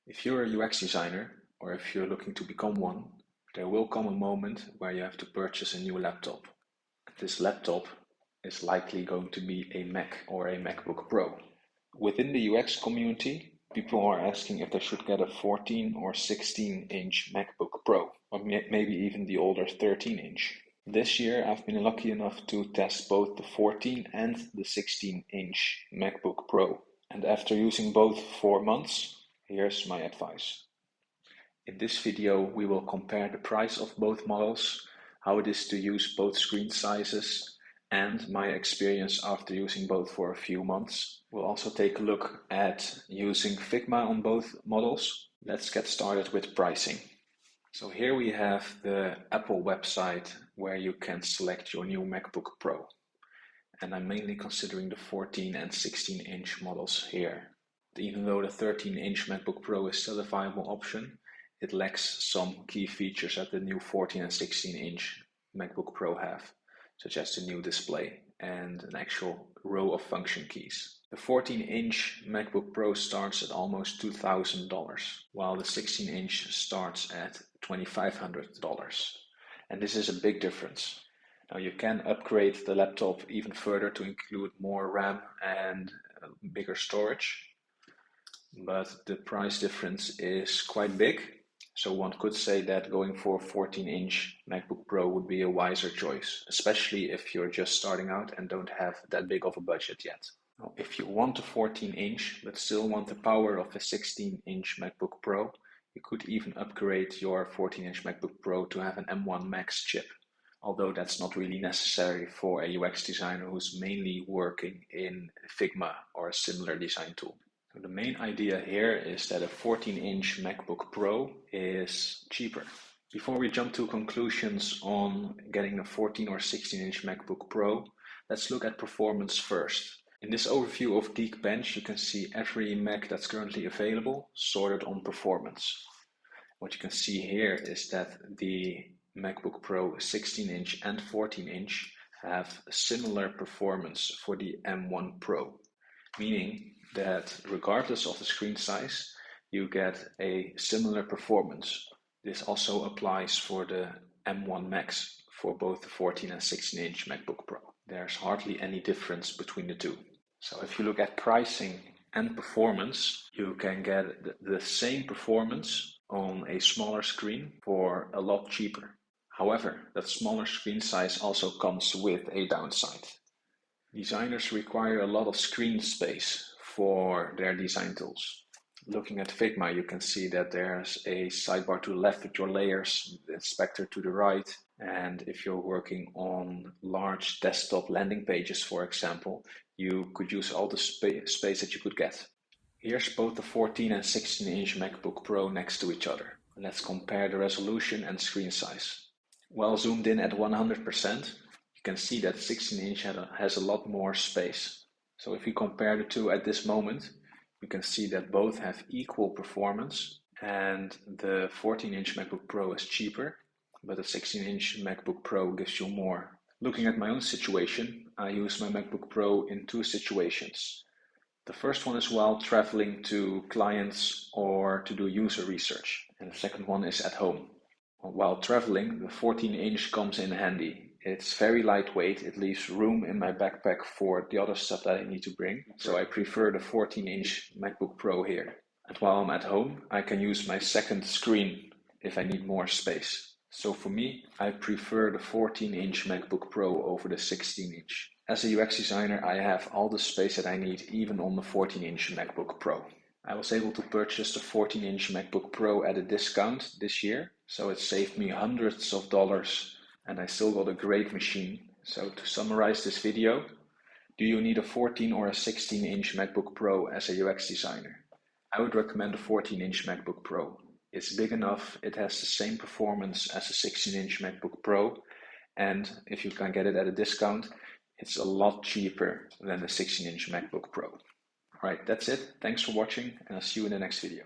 If you're a UX designer, or if you're looking to become one, there will come a moment where you have to purchase a new laptop. This laptop is likely going to be a Mac or a MacBook Pro. Within the UX community, people are asking if they should get a 14 or 16-inch MacBook Pro, or maybe even the older 13-inch. This year, I've been lucky enough to test both the 14 and the 16-inch MacBook Pro. And after using both for months, here's my advice. In this video, we will compare the price of both models, how it is to use both screen sizes, and my experience after using both for a few months. We'll also take a look at using Figma on both models. Let's get started with pricing. So here we have the Apple website where you can select your new MacBook Pro. And I'm mainly considering the 14 and 16-inch models here. Even though the 13-inch MacBook Pro is still a viable option, it lacks some key features that the new 14 and 16-inch MacBook Pro have, such as the new display and an actual row of function keys. The 14-inch MacBook Pro starts at almost $2,000, while the 16-inch starts at $2,500. And this is a big difference. Now you can upgrade the laptop even further to include more RAM and bigger storage, but the price difference is quite big. So one could say that going for a 14-inch MacBook Pro would be a wiser choice, especially if you're just starting out and don't have that big of a budget yet. Now, if you want a 14-inch but still want the power of a 16-inch MacBook Pro, you could even upgrade your 14-inch MacBook Pro to have an M1 Max chip, although that's not really necessary for a UX designer who's mainly working in Figma or a similar design tool. So the main idea here is that a 14-inch MacBook Pro is cheaper. Before we jump to conclusions on getting a 14 or 16-inch MacBook Pro, let's look at performance first. In this overview of Geekbench, you can see every Mac that's currently available sorted on performance. What you can see here is that the MacBook Pro 16-inch and 14-inch have similar performance for the M1 Pro, meaning that regardless of the screen size, you get a similar performance. This also applies for the M1 Max for both the 14 and 16-inch MacBook Pro. There's hardly any difference between the two. So if you look at pricing and performance, you can get the same performance on a smaller screen for a lot cheaper. However, that smaller screen size also comes with a downside. Designers require a lot of screen space for their design tools. Looking at Figma, you can see that there's a sidebar to the left with your layers, the inspector to the right, and if you're working on large desktop landing pages, for example, you could use all the space that you could get. Here's both the 14 and 16-inch MacBook Pro next to each other. Let's compare the resolution and screen size. Well, zoomed in at 100%, you can see that 16-inch has a lot more space. So if we compare the two at this moment, you can see that both have equal performance, and the 14-inch MacBook Pro is cheaper, but the 16-inch MacBook Pro gives you more. Looking at my own situation, I use my MacBook Pro in two situations. The first one is while traveling to clients or to do user research, and the second one is at home. While traveling, the 14-inch comes in handy. It's very lightweight, it leaves room in my backpack for the other stuff that I need to bring, so I prefer the 14-inch MacBook Pro here. And while I'm at home, I can use my second screen if I need more space. So for me, I prefer the 14-inch MacBook Pro over the 16-inch. As a UX designer, I have all the space that I need even on the 14-inch MacBook Pro. I was able to purchase the 14-inch MacBook Pro at a discount this year, so it saved me hundreds of dollars, and I still got a great machine. So to summarize this video, do you need a 14 or a 16-inch MacBook Pro as a UX designer? I would recommend a 14-inch MacBook Pro. It's big enough, it has the same performance as a 16-inch MacBook Pro, and if you can get it at a discount, it's a lot cheaper than the 16-inch MacBook Pro. Alright, that's it. Thanks for watching, and I'll see you in the next video.